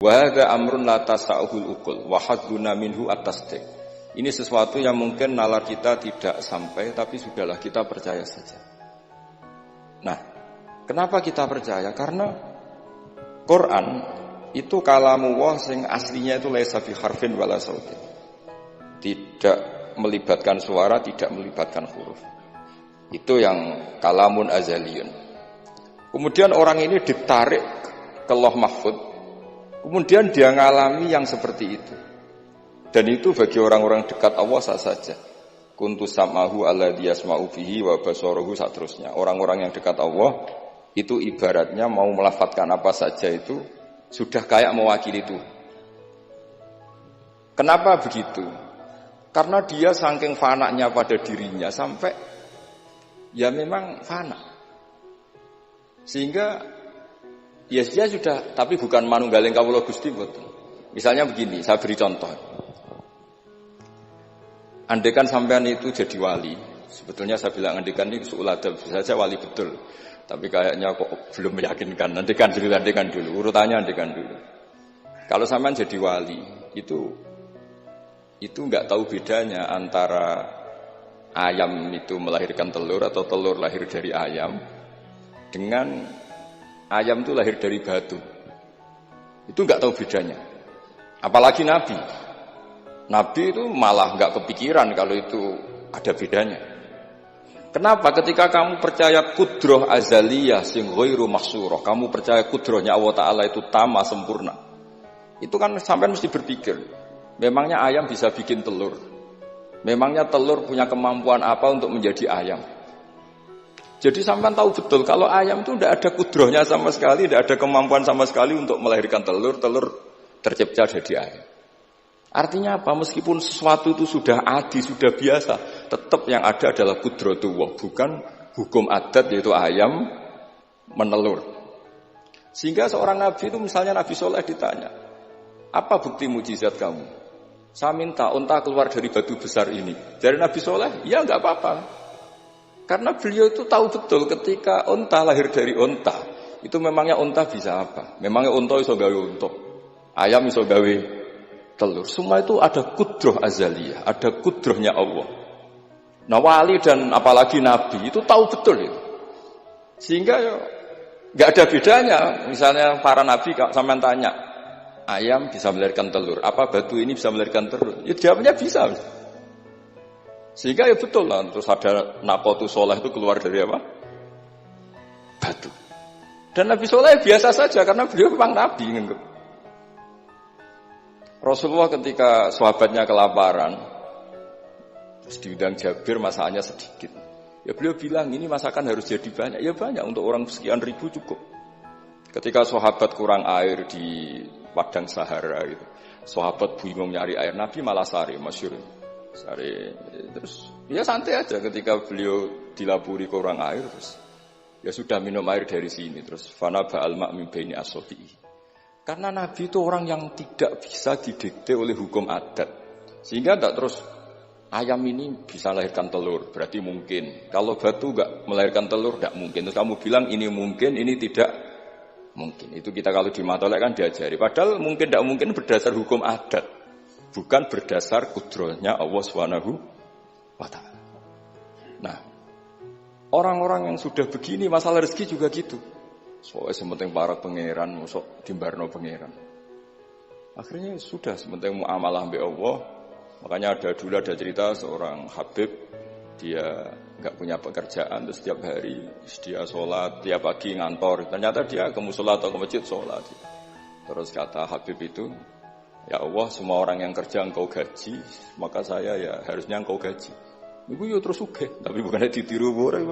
Wa hadza amrun la tasa'uhul uqul wa hadduna minhu at-tasdiq. Ini sesuatu yang mungkin nalar kita tidak sampai, tapi sudahlah kita percaya saja. Nah, kenapa kita percaya? Karena Quran itu kalamullah sing aslinya itu laisa fi harfin wala sautin. Tidak melibatkan suara, tidak melibatkan huruf. Itu yang kalamun azaliyun. Kemudian orang ini ditarik ke Lauh Mahfuz. Kemudian dia ngalami yang seperti itu. Dan itu bagi orang-orang dekat Allah sah saja. Kuntu sam'ahu alladzi yasma'u bihi wa basaruhu saterusnya. Orang-orang yang dekat Allah itu ibaratnya mau melafadzkan apa saja itu sudah kayak mewakili itu. Kenapa begitu? Karena dia saking fananya pada dirinya sampai ya memang fana. Sehingga ya dia sudah, tapi bukan manunggaling kawula Gusti mboten. Misalnya begini, saya beri contoh. Andaikan sampean itu jadi wali, sebetulnya saya bilang andaikan ini su'uladab, bisa saja wali betul. Tapi kayaknya kok belum meyakinkan. Andaikan dulu, urutannya andaikan dulu. Kalau sampean jadi wali, itu enggak tahu bedanya antara ayam itu melahirkan telur atau telur lahir dari ayam dengan ayam itu lahir dari batu. Itu enggak tahu bedanya. Apalagi Nabi. Nabi itu malah enggak kepikiran kalau itu ada bedanya. Kenapa? Ketika kamu percaya kudroh azaliyah sing ghairu mahsurah, kamu percaya kudrohnya Allah Ta'ala itu tamah sempurna. Itu kan sampai mesti berpikir, memangnya ayam bisa bikin telur? Memangnya telur punya kemampuan apa untuk menjadi ayam? Jadi sampean tahu betul kalau ayam itu tidak ada kudrohnya sama sekali, tidak ada kemampuan sama sekali untuk melahirkan telur tercipta jadi ayam. Artinya apa? Meskipun sesuatu itu sudah adi, sudah biasa, tetap yang ada adalah kudratullah, bukan hukum adat yaitu ayam menelur. Sehingga seorang nabi itu misalnya Nabi Soleh ditanya, apa bukti mujizat kamu? Saya minta unta keluar dari batu besar ini. Dari Nabi Soleh, ya enggak apa-apa. Karena beliau itu tahu betul ketika unta lahir dari unta, itu memangnya unta bisa apa? Memangnya unta iso gawe unta, ayam iso gawe telur. Semua itu ada kudroh azaliyah, ada kudrohnya Allah. Nah wali dan apalagi nabi itu tahu betul itu. Sehingga ya nggak ada bedanya. Misalnya para nabi sampean tanya, ayam bisa melahirkan telur, apa batu ini bisa melahirkan telur? Ya jawabnya bisa. Sehingga ya betul lah. Terus ada Naqatu Soleh itu keluar dari apa? Batu. Dan Nabi Soleh biasa saja karena beliau memang nabi. Rasulullah ketika sahabatnya kelaparan, terus diundang Jabir, masakannya sedikit. Ya beliau bilang ini masakan harus jadi banyak. Ya banyak, untuk orang sekian ribu cukup. Ketika sahabat kurang air di padang Sahara gitu, sahabat bingung nyari air, Nabi malah sari, masyhur. Sari, terus ya santai aja ketika beliau dilaburi kurang air, terus ya sudah minum air dari sini, terus fana ba'al ma' min baini as-safi'i. Karena Nabi itu orang yang tidak bisa didikte oleh hukum adat. Sehingga tidak terus ayam ini bisa melahirkan telur, berarti mungkin. Kalau batu enggak melahirkan telur, tidak mungkin. Terus kamu bilang ini mungkin, ini tidak mungkin. Itu kita kalau di matolek kan diajari. Padahal mungkin tidak mungkin berdasar hukum adat, bukan berdasar kudrohnya Allah Subhanahu wa Ta'ala. Nah, orang-orang yang sudah begini, masalah rezeki juga gitu. Soalnya sementing para pangeran, masuk dimbarno pangeran. Akhirnya sudah sementing muamalah mbek Allah. Makanya dulu ada cerita seorang Habib, dia enggak punya pekerjaan, terus setiap hari dia sholat, tiap pagi ngantor. Ternyata dia ke mushola atau ke masjid sholat. Terus kata Habib itu, ya Allah, semua orang yang kerja engkau gaji, maka saya ya harusnya engkau gaji. Ibu yo terus sugih, tapi bukannya ditiru bore.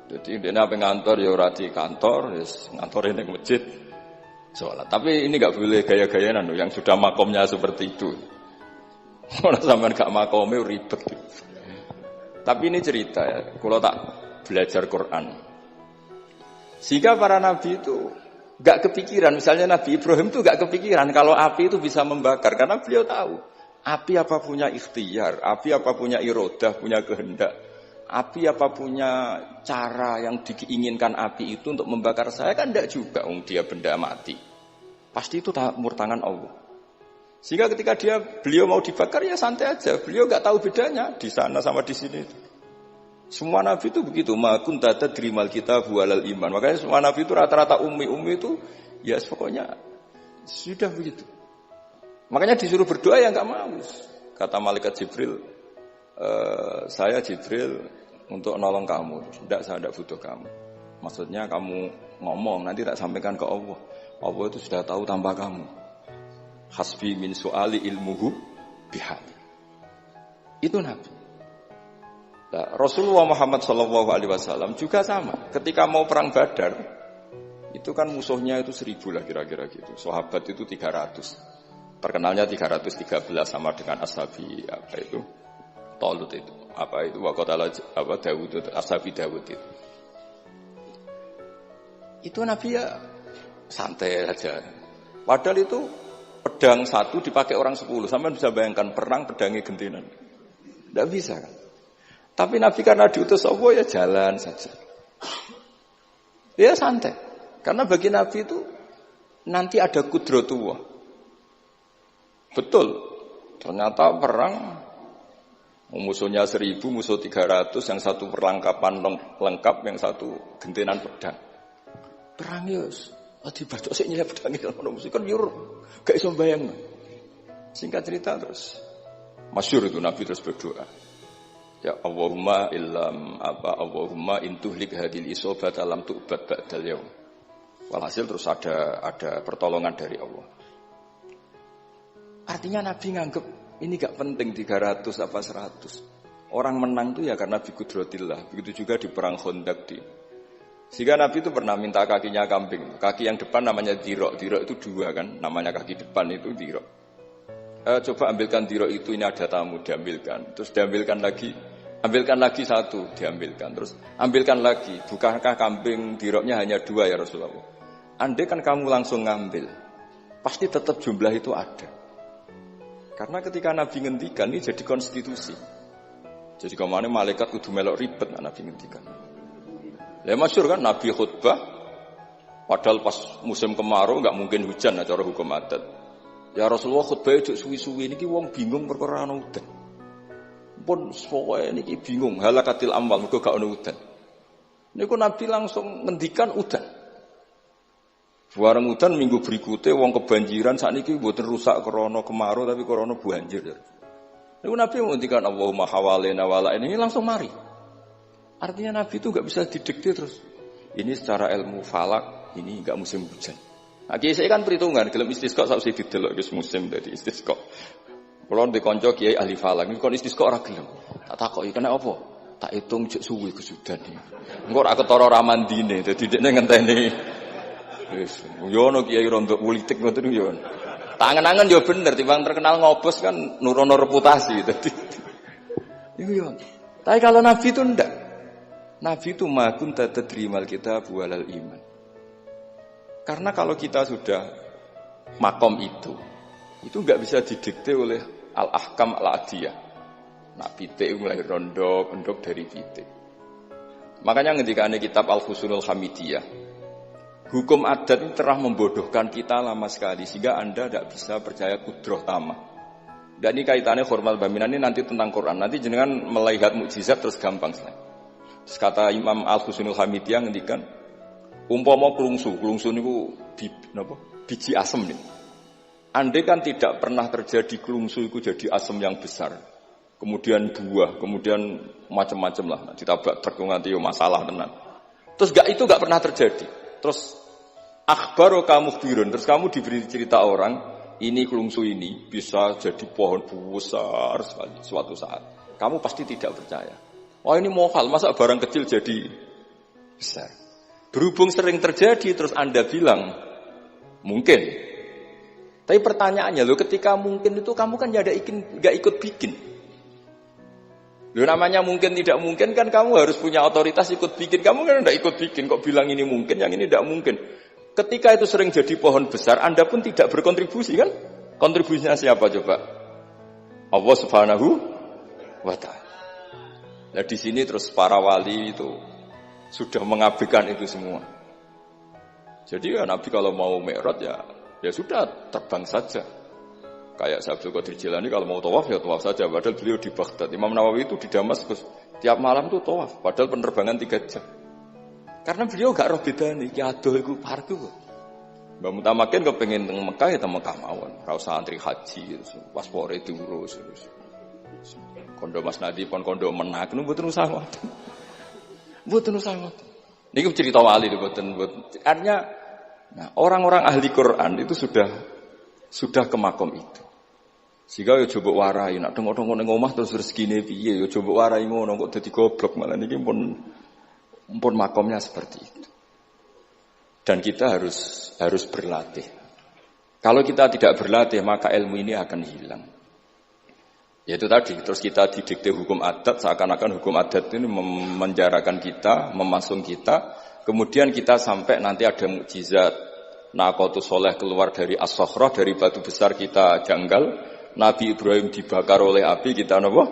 Jadi dia apa ngantor ya ora di kantor, wis ngantore ning masjid sholat. Tapi ini enggak boleh gaya-gayaan yang sudah makomnya seperti itu. Ora sampean gak makome ribet. Tapi ini cerita ya, kalau tak belajar Quran. Sehingga para nabi itu enggak kepikiran, misalnya Nabi Ibrahim itu enggak kepikiran kalau api itu bisa membakar, karena beliau tahu api apa punya ikhtiar, api apa punya irodah, punya kehendak. Api apa punya cara yang diinginkan api itu untuk membakar saya, kan enggak juga, dia benda mati. Pasti itu murtangan Allah. Sehingga ketika beliau mau dibakar ya santai aja. Beliau nggak tahu bedanya di sana sama di sini. Semua nabi itu begitu. Ma kunta tadrimal kitab walal iman. Makanya semua nabi itu rata-rata ummi itu ya pokoknya sudah begitu. Makanya disuruh berdoa ya nggak mau. Kata malaikat Jibril, saya Jibril untuk nolong kamu. Tidak, saya tidak butuh kamu. Maksudnya kamu ngomong nanti tak sampaikan ke Allah. Allah itu sudah tahu tanpa kamu. Hasbi min su'ali ilmuhu bihali. Itu Nabi. Nah, Rasulullah Muhammad SAW juga sama. Ketika mau perang Badar, itu kan musuhnya itu 1000 lah kira-kira gitu. Sahabat itu 300. Terkenalnya 313 sama dengan ashabi apa itu? Talut itu. Apa itu? Waqatala Daud itu, ashabi Daud itu. Itu Nabi ya santai aja. Padahal itu pedang 1 dipakai orang 10. Sampai bisa bayangkan perang pedangnya gentenan. Tidak bisa kan? Tapi Nabi karena diutus Allah ya jalan saja. Ya santai. Karena bagi Nabi itu nanti ada kudratullah. Betul. Ternyata perang musuhnya 1000, musuh 300, yang satu perlengkapan lengkap, yang satu gentenan pedang. Perang ya dibacok sik nyilep pedangnya kalau musuh kan nyuruh. Gak iso bayang. Singkat cerita terus masyhur itu Nabi terus berdoa. Ya Allahumma Allahumma intuhlik hadil isobat alam tu'bad ba'dal yaum. Walhasil terus ada pertolongan dari Allah. Artinya Nabi nganggep ini gak penting 300 apa 100. Orang menang itu ya karena biqudratillah. Begitu juga di perang Khandaq di. Sehingga Nabi itu pernah minta kakinya kambing. Kaki yang depan namanya dirok. Dirok itu 2 kan. Namanya kaki depan itu dirok. Coba ambilkan dirok itu, ini ada tamu, diambilkan. Terus diambilkan lagi. Ambilkan lagi 1, diambilkan. Terus ambilkan lagi. Bukankah kambing diroknya hanya 2 ya Rasulullah? Andai kan kamu langsung ngambil, pasti tetap jumlah itu ada. Karena ketika Nabi ngendikan ini jadi konstitusi. Jadi kemana malaikat kudu melok ribet Nabi ngendikan. Ya masyhur kan Nabi khutbah, padahal pas musim kemarau nggak mungkin hujan cara hukum adat. Ya Rasulullah khutbah itu suwi-suwi niki wong bingung perkara ana udan. Pun pokoke niki bingung halakatil amwal mergo gak ana udan. Niku Nabi langsung ngendikan udan. Bareng udan minggu berikutnya wong kebanjiran sakniki mboten rusak krana kemarau tapi krana banjir. Niku Nabi ngendikan Allahumma hawalena wala ini langsung mari. Artinya Nabi itu enggak bisa didikte terus. Ini secara ilmu falak ini enggak musim hujan. Nah, saya kan perhitungan, gelem istisqa sak usih didelok wis musim dadi istisqa. Kula ndek kanca kiai ahli falak, niku kon istisqa ora gelem. Tak takoki kena apa? Tak hitung jek suwi kesudan iki. Engko ora ketara ra mandine, dadi dekne ngenteni. Wis, yo ono kiai rondo politik ngoten yo. Tangan-tangan yo bener, timbang terkenal ngobos kan nurono reputasi dadi. Iku yo. Tapi kalau Nabi itu ndak. Nabi itu ma kunta tadrimal kitab walal iman. Karena kalau kita sudah makom itu enggak bisa didikte oleh al-ahkam al-adiyah. Nak pitik mulai rondo, endok dari pitik. Makanya ketika ada kitab Al-Fusulul Hamidiyah, hukum adat ini telah membodohkan kita lama sekali sehingga Anda tidak bisa percaya kudroh tamah. Dan ini kaitannya formal baminan ini nanti tentang Quran. Nanti jenengan melihat mukjizat terus gampang sekali. Kata Imam Al-Husunul Hamidiyah ngendikan umpama klungsu niku biji asem nih. Andai kan tidak pernah terjadi klungsu itu jadi asem yang besar. Kemudian buah, kemudian macam-macam lah. Ditabrak truk nganti masalah tenan. Terus itu enggak pernah terjadi. Terus akhbaru kamu birun, terus kamu diberi cerita orang, ini klungsu ini bisa jadi pohon besar sekali suatu saat. Kamu pasti tidak percaya. Oh ini mohal, masa barang kecil jadi besar. Berhubung sering terjadi, terus Anda bilang mungkin. Tapi pertanyaannya, loh ketika mungkin itu kamu kan gak ikut bikin. Loh namanya mungkin tidak mungkin kan kamu harus punya otoritas ikut bikin. Kamu kan tidak ikut bikin, kok bilang ini mungkin, yang ini tidak mungkin. Ketika itu sering jadi pohon besar, Anda pun tidak berkontribusi kan? Kontribusinya siapa coba? Allah Subhanahu wa Ta'ala. Nah di sini terus para wali itu sudah mengabaikan itu semua. Jadi ya Nabi kalau mau mi'raj ya Ya sudah, terbang saja. Kayak Abdul Qadir Jilani kalau mau tawaf ya tawaf saja. Padahal beliau di Baghdad. Imam Nawawi itu di Damaskus. Tiap malam itu tawaf. Padahal penerbangan 3 jam. Karena beliau gak roh beda nih. Ya aduh itu parku. Mbak Mutamakin kepengen teng Mekah ya teng Mekah mawon. Ora usah antri haji, paspore diurus. Kondo Mas Nadi pon kondo menak nu mboten usah ngoten. Mboten usah ngoten. Niki cerita wali mboten. Artinya nah, orang-orang ahli Quran itu sudah ke makom itu. Sehingga yo coba warai nak tengok-tengok ning omah terus rezekine piye yo coba warai ngono kok dadi goblok malah niki pun makomnya seperti itu. Dan kita harus berlatih. Kalau kita tidak berlatih, maka ilmu ini akan hilang. Yaitu tadi, terus kita didikte hukum adat, seakan-akan hukum adat ini memenjarakan kita, memasung kita. Kemudian kita sampai nanti ada mukjizat. Naqatus Soleh keluar dari As-Sakhrah, dari batu besar kita janggal. Nabi Ibrahim dibakar oleh api, kita apa?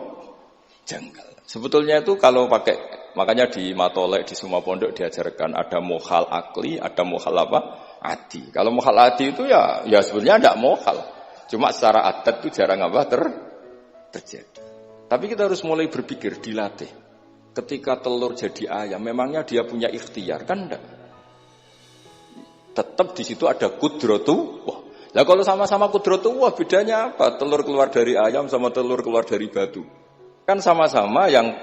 Janggal. Sebetulnya itu kalau pakai, makanya di Matolek, di semua pondok diajarkan ada mukhal akli, ada mukhal apa? Adi. Kalau mukhal adi itu ya sebenarnya tidak mukhal. Cuma secara adat itu jarang apa terjadi. Tapi kita harus mulai berpikir, dilatih. Ketika telur jadi ayam, memangnya dia punya ikhtiar kan enggak? Tetap di situ ada kudratu. Wah, lah kalau sama-sama kudratu, wah bedanya apa? Telur keluar dari ayam sama telur keluar dari batu. Kan sama-sama yang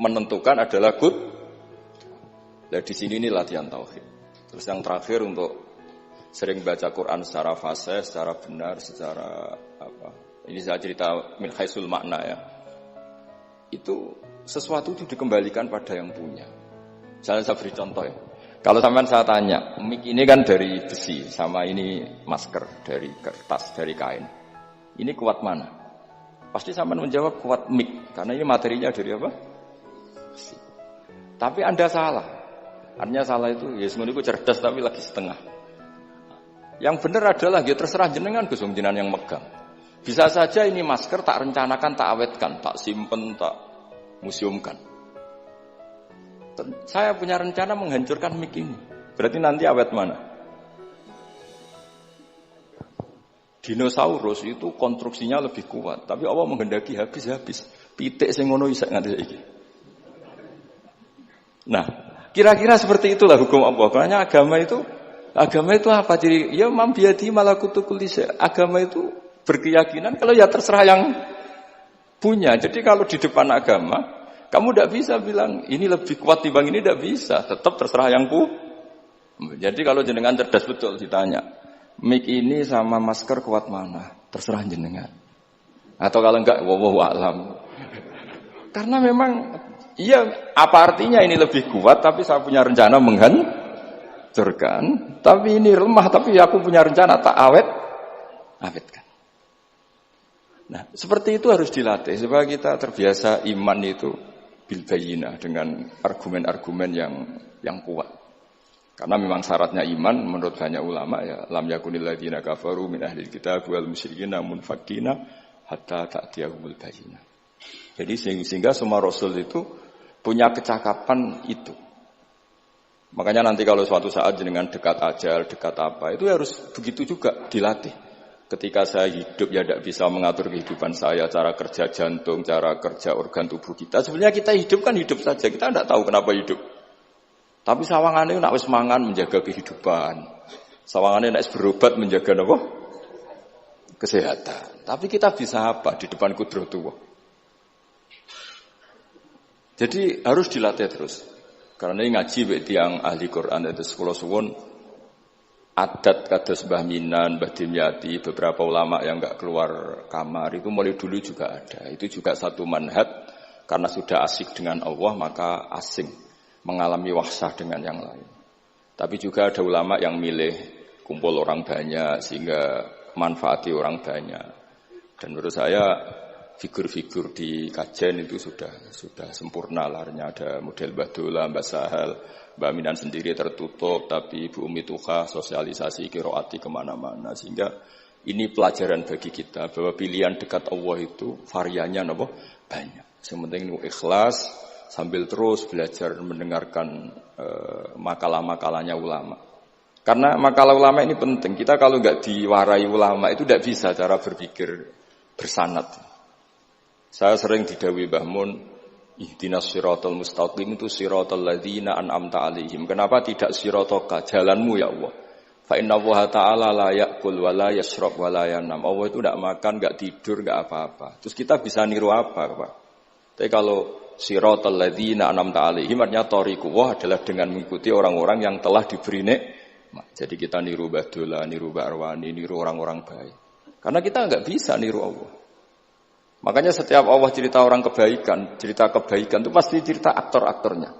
menentukan adalah good. Nah di sini ini latihan tauhid. Terus yang terakhir untuk sering baca Quran secara fasih, secara benar, secara apa? Ini saya cerita min haisul makna ya. Itu sesuatu itu dikembalikan pada yang punya. Misalnya saya beri contoh ya. Kalau sampean saya tanya, mic ini kan dari besi, sama ini masker dari kertas, dari kain. Ini kuat mana? Pasti sampean menjawab kuat mic, karena ini materinya dari apa? Besi. Tapi Anda salah. Artinya salah itu, ya semuanya cerdas tapi lagi setengah. Yang benar adalah, ya terserah jenengan Gus jenengan yang megang. Bisa saja ini masker tak rencanakan, tak awetkan, tak simpen, tak museumkan. Saya punya rencana menghancurkan mic ini. Berarti nanti awet mana? Dinosaurus itu konstruksinya lebih kuat, tapi Allah menghendaki habis-habis. Pitik sing ngono isak nganti saiki. Nah, kira-kira seperti itulah hukum Allah. Karena agama itu apa? Jadi ya mambiati malakutu kulli syai'. Agama itu berkeyakinan kalau ya terserah yang punya. Jadi kalau di depan agama, kamu tidak bisa bilang ini lebih kuat timbang ini, tidak bisa. Tetap terserah yang Jadi kalau jenengan cerdas betul ditanya. Mic ini sama masker kuat mana? Terserah jenengan. Atau kalau enggak, wallahu a'lam. Karena memang, iya, apa artinya ini lebih kuat, tapi saya punya rencana menghancurkan. Tapi ini lemah, tapi aku punya rencana tak awetkan. Nah, seperti itu harus dilatih, supaya kita terbiasa iman itu bil bayyinah, dengan argumen-argumen yang kuat. Karena memang syaratnya iman menurut banyak ulama ya lam yakunil ladzina kafaru min ahlil kitab wal musyrikin munfakkina hatta ta'tiyahumul bayyinah. Jadi sehingga semua rasul itu punya kecakapan itu. Makanya nanti kalau suatu saat jenengan dekat ajal, dekat apa, itu harus begitu juga dilatih. Ketika saya hidup ya tidak bisa mengatur kehidupan saya, cara kerja jantung, cara kerja organ tubuh kita. Sebenarnya kita hidup kan hidup saja, kita tidak tahu kenapa hidup. Tapi sawangane nek wis mangan menjaga kehidupan. Sawangane nek berobat menjaga apa? Kesehatan. Tapi kita bisa apa di depan kudratullah? Jadi harus dilatih terus. Karena ini ngaji bagi yang ahli Quran itu sekolah suwun adat kados Mbah Minan, Mbah Dimyati, beberapa ulama yang enggak keluar kamar itu mulai dulu juga ada. Itu juga satu manhaj karena sudah asik dengan Allah maka asing mengalami wahsah dengan yang lain. Tapi juga ada ulama yang milih kumpul orang banyak sehingga manfaati orang banyak. Dan menurut saya figur-figur di kajian itu sudah sempurna larnya. Ada model Mbah Dola, Mbah Sahal, Mbah Minan sendiri tertutup, tapi Ibu Umi Tuha sosialisasi qiraati kemana-mana. Sehingga ini pelajaran bagi kita bahwa pilihan dekat Allah itu variannya banyak. Yang penting ikhlas. Sambil terus belajar mendengarkan makalah-makalahnya ulama. Karena makalah ulama ini penting. Kita kalau nggak diwarai ulama itu tidak bisa cara berpikir bersanad. Saya sering didhawuhi Mbah Mun, ihdinas siratal mustaqim itu siratal ladzina an'amta 'alaihim. Kenapa tidak siratoka, jalanmu ya Allah? Fa inna Allah ta'ala la ya'kul wa la yashrab wa la yanam. Allah itu tidak makan, enggak tidur, enggak apa-apa. Terus kita bisa niru apa, Pak? Tapi kalau siratal ladzina an'amta 'alaihim artinya thariqullah adalah dengan mengikuti orang-orang yang telah diberi nikmat. Jadi kita niru Mbah Dola, niru Mbah Arwani, niru orang-orang baik. Karena kita enggak bisa niru Allah. Makanya setiap Allah cerita orang kebaikan, cerita kebaikan itu pasti cerita aktor-aktornya.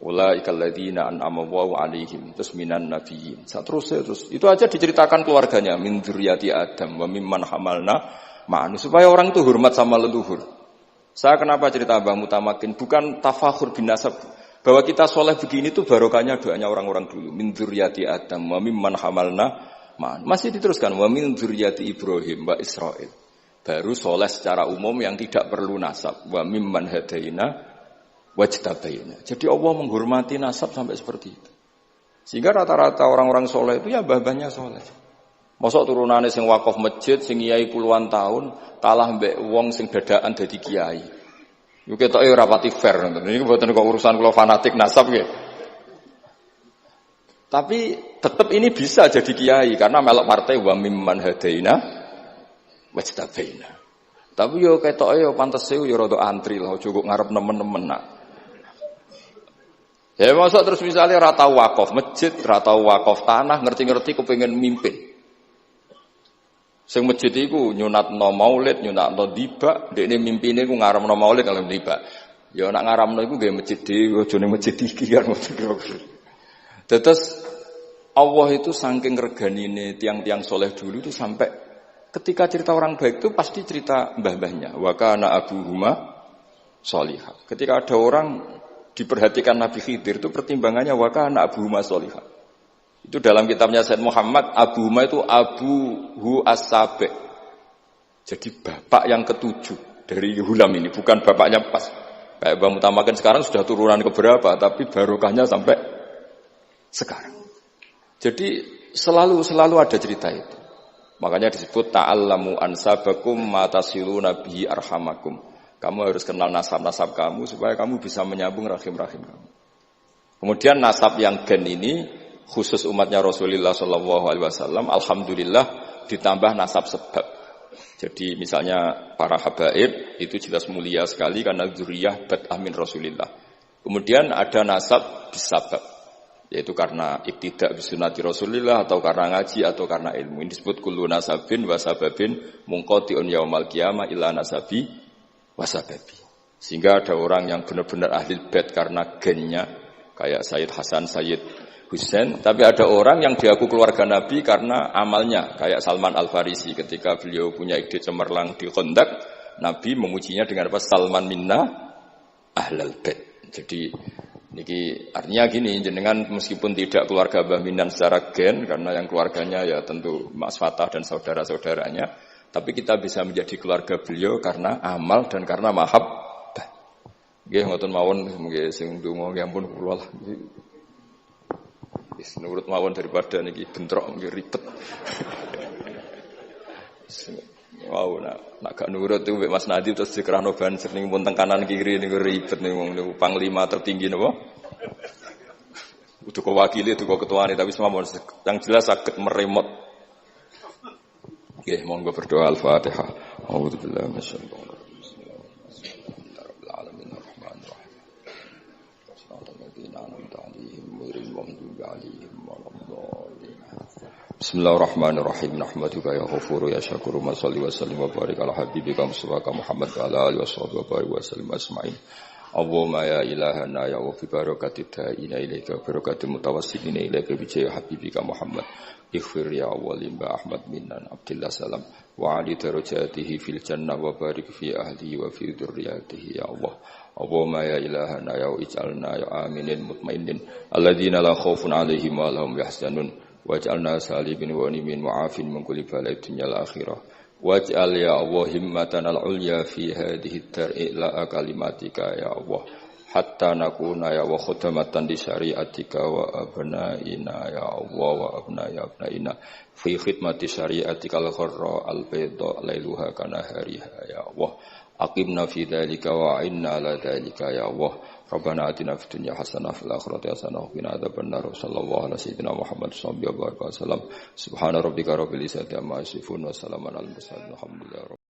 Ulaikal ladzina an'ama Allahu 'alaihim terus minan nabiyyin. Terus itu aja diceritakan keluarganya min dzurriyyati Adam wa mimman hamalna ma'an supaya orang itu hormat sama leluhur. Saya kenapa cerita Mbah Mutamakin bukan tafakhur bin nasab bahwa kita soleh begini tuh barokahnya doanya orang-orang dulu. Min dzurriyyati Adam wa mimman hamalna ma'an. Masih diteruskan wa min dzurriyyati Ibrahim wa Israil. Baru soleh secara umum yang tidak perlu nasab. Wa mimman hadaina wajtabaina. Jadi Allah menghormati nasab sampai seperti itu. Sehingga rata-rata orang-orang soleh itu ya mbah-mbahnya soleh. Mosok turunane sing wakaf masjid, sing kiai puluhan tahun, kalah mbek wong sing dadakan dadi kiai. Yo ketoke ora pati fair ngoten. Niki mboten kok urusan kula fanatik nasab nggih. Tapi tetap ini bisa jadi kiai karena melok partai wa mimman hadaina wajtabaina. Tapi yo ketoke yo pantese yo rada antri lah, aja kok ngarep nemen-nemen nak. Ya masa terus misalnya ora tau wakaf masjid, ora tau wakaf tanah, ngerti-ngerti kepengin mimpin. Sing masjid iku nyunatno maulid, nyunatno dibak, dekne mimpine ku ngaramno maulid kalau dibak. Ya nak ngaramno iku nggih masjid dhewe, aja ning masjid iki kan. Terus Allah itu saking reganine tiang-tiang soleh dulu itu sampai ketika cerita orang baik itu pasti cerita mbah-mbahnya. Wa kana abuhuma sholihah. Ketika ada orang diperhatikan Nabi Khidir itu pertimbangannya wa kana abuhuma sholihah. Itu dalam kitabnya Said Muhammad, abuhuma itu abuhu as-sabi'. Jadi bapak yang ketujuh dari Hulam ini, bukan bapaknya pas. Kayak Mbah Mutamakin sekarang sudah turunan keberapa, tapi barokahnya sampai sekarang. Jadi selalu ada cerita itu. Makanya disebut ta'allamu ansabakum matasiluna bihi arhamakum. Kamu harus kenal nasab-nasab kamu supaya kamu bisa menyambung rahim-rahim kamu. Kemudian nasab yang gen ini khusus umatnya Rasulullah SAW, alhamdulillah ditambah nasab sebab. Jadi misalnya para habaib itu jelas mulia sekali karena dzurriyyah bad'ah min Rasulillah. Kemudian ada nasab bisabab, yaitu karena iktidak bisunati Rasulillah atau karena ngaji atau karena ilmu. Ini disebut kullu nasabin wasababin munqati'un yaumal qiyamah ila nasabi wasababi. Sehingga ada orang yang benar-benar ahli bait karena gennya kayak Sayyid Hasan, Sayyid Husain, tapi ada orang yang diaku keluarga Nabi karena amalnya kayak Salman Al-Farisi ketika beliau punya ide cemerlang di Khandaq, Nabi memujinya dengan apa? Salman minna ahlal bait. Jadi niki artinya gini, jenengan meskipun tidak keluarga Mbah Minan secara gen karena yang keluarganya ya tentu Mas Fatah dan saudara-saudaranya, tapi kita bisa menjadi keluarga beliau karena amal dan karena mahabbah. Nggih ngoten mawon nggih sing ndonga ya ampun kula lah. Nurut mawon daripada niki bentrok nggih ribet. Wow, nak gak nurut itu Mas Nadi terus dikerahno banser ning pun teng kanan kiri niku ribet ning wong niku panglima tertinggi napa? Udah kok wakili itu kok ketuane tapi semua yang jelas saged meremot. Nggih, monggo berdoa Al-Fatihah. A'udzubillahi minasyaitonir rajim. Bismillahirrahmanirrahim. Rahmanirrahim. Sallallahu alaihi wa Bismillahirrahmanirrahim. Nahmaduka ya ghafuru ya syakuru ma shalli wa sallim wa barik ala habibika Mustafa Muhammad wa ala alihi wa sahbihi wa sallim asma'in. Allahumma ya ilahana ya wa fi barakati ta'ina ilaika barakati mutawassilina ilaika bi jaya habibika Muhammad. Ighfir ya awwalim ba Ahmad minnan Abdillah salam wa ali darajatihi fil jannah wa barik fi ahlihi wa fi dzurriyyatihi ya Allah. Allahumma ya ilahana ya ij'alna ya aminin mutmainin alladzina la khaufun 'alaihim wa lahum yahzanun. Waj'alna salimin wa nimin mu'afin min kulli bala'id dunya al-akhirah. Waj'al ya Allah himmatana al-ulya fi hadhihi ad-dar'i la kalimatika ya Allah. hatta nakuna ya wa khudamatan di syariatika wa abnaina ya Allah wa abnaina fi khidmati syariatika al-gharra al-bayda lailuha kana hariha ya Allah aqimna fi dzalika wa inna ala dzalika ya Allah Rabbana atina fid dunya hasanah fil akhirati hasanah wa qina adzabannar sallallahu alaihi sayyidina Muhammad sallallahu alaihi wasallam subhana rabbika rabbil izzati amma yasifun wa salamun alal mursalin alhamdulillah.